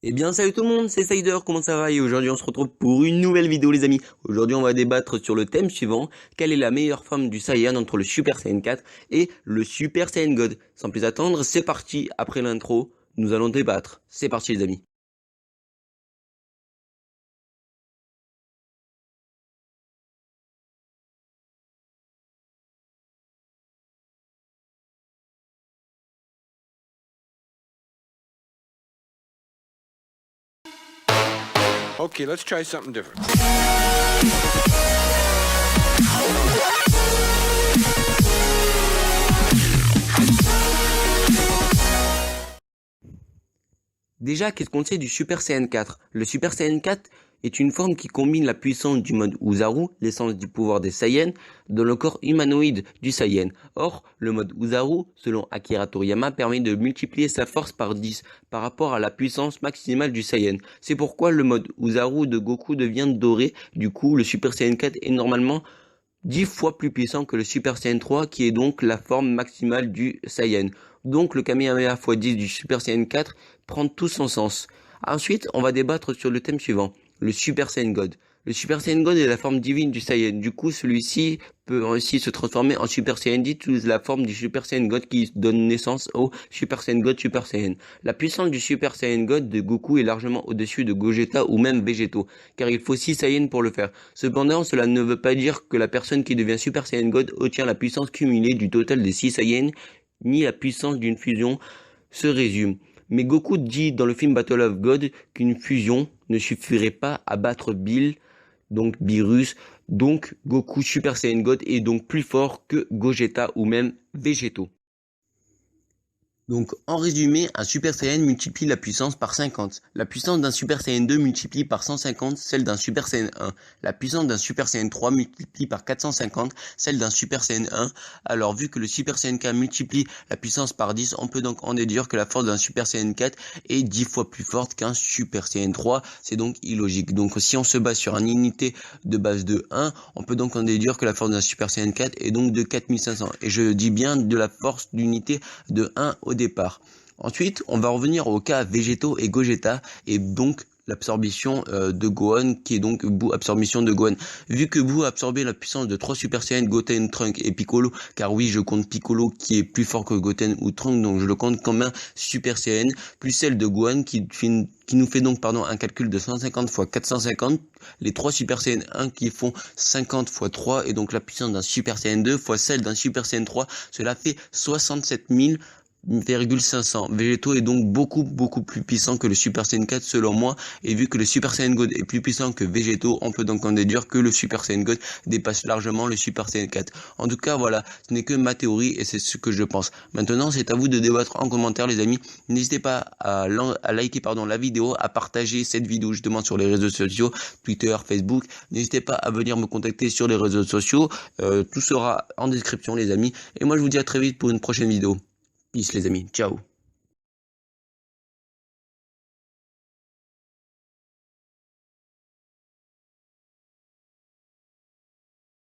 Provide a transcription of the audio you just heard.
Eh bien salut tout le monde, c'est Sider, comment ça va? Et aujourd'hui on se retrouve pour une nouvelle vidéo les amis. Aujourd'hui on va débattre sur le thème suivant, quelle est la meilleure forme du Saiyan entre le Super Saiyan 4 et le Super Saiyan God? Sans plus attendre, c'est parti, après l'intro, nous allons débattre. C'est parti les amis. Okay, let's try something different. Déjà, qu'est-ce qu'on sait du Super Saiyan 4? Le Super Saiyan 4 est une forme qui combine la puissance du mode Uzaru, l'essence du pouvoir des Saiyans, dans le corps humanoïde du Saiyan. Or, le mode Uzaru, selon Akira Toriyama, permet de multiplier sa force par 10 par rapport à la puissance maximale du Saiyan. C'est pourquoi le mode Uzaru de Goku devient doré. Du coup, le Super Saiyan 4 est normalement 10 fois plus puissant que le Super Saiyan 3 qui est donc la forme maximale du Saiyan. Donc le Kamehameha x 10 du Super Saiyan 4 prend tout son sens. Ensuite, on va débattre sur le thème suivant, le Super Saiyan God. Le Super Saiyan God est la forme divine du Saiyan. Du coup, celui-ci peut ainsi se transformer en Super Saiyan 10 sous la forme du Super Saiyan God qui donne naissance au Super Saiyan God Super Saiyan. La puissance du Super Saiyan God de Goku est largement au-dessus de Gogeta ou même Végétaux, car il faut 6 Saiyans pour le faire. Cependant, cela ne veut pas dire que la personne qui devient Super Saiyan God obtient la puissance cumulée du total des 6 Saiyans, ni la puissance d'une fusion se résume. Mais Goku dit dans le film Battle of God qu'une fusion ne suffirait pas à battre Bill, donc Beerus, donc Goku Super Saiyan God est donc plus fort que Gogeta ou même Végétaux. Donc, en résumé, un Super Saiyan multiplie la puissance par 50. La puissance d'un Super Saiyan 2 multiplie par 150 celle d'un Super Saiyan 1. La puissance d'un Super Saiyan 3 multiplie par 450 celle d'un Super Saiyan 1. Alors, vu que le Super Saiyan 4 multiplie la puissance par 10, on peut donc en déduire que la force d'un Super Saiyan 4 est 10 fois plus forte qu'un Super Saiyan 3. C'est donc illogique. Donc, si on se base sur une unité de base de 1, on peut donc en déduire que la force d'un Super Saiyan 4 est donc de 4500. Et je dis bien de la force d'unité de 1 au départ. Ensuite, on va revenir au cas Végétaux et Gogeta et donc l'absorption de Gohan qui est donc Buu absorption de Gohan. Vu que Buu a absorbé la puissance de 3 Super Saiyan, Goten, Trunk et Piccolo, car oui je compte Piccolo qui est plus fort que Goten ou Trunk, donc je le compte comme un Super Saiyan, plus celle de Gohan qui nous fait donc un calcul de 150 x 450, les 3 Super Saiyan 1 qui font 50 x 3 et donc la puissance d'un Super Saiyan 2 fois celle d'un Super Saiyan 3, cela fait 67 500. Végétaux est donc beaucoup plus puissant que le Super Saiyan 4 selon moi, et vu que le Super Saiyan God est plus puissant que Végétaux, on peut donc en déduire que le Super Saiyan God dépasse largement le Super Saiyan 4. En tout cas voilà, ce n'est que ma théorie et c'est ce que je pense. Maintenant c'est à vous de débattre en commentaire les amis, n'hésitez pas à liker la vidéo, à partager cette vidéo justement sur les réseaux sociaux, Twitter, Facebook, n'hésitez pas à venir me contacter sur les réseaux sociaux, tout sera en description les amis, et moi je vous dis à très vite pour une prochaine vidéo. Peace les amis, ciao.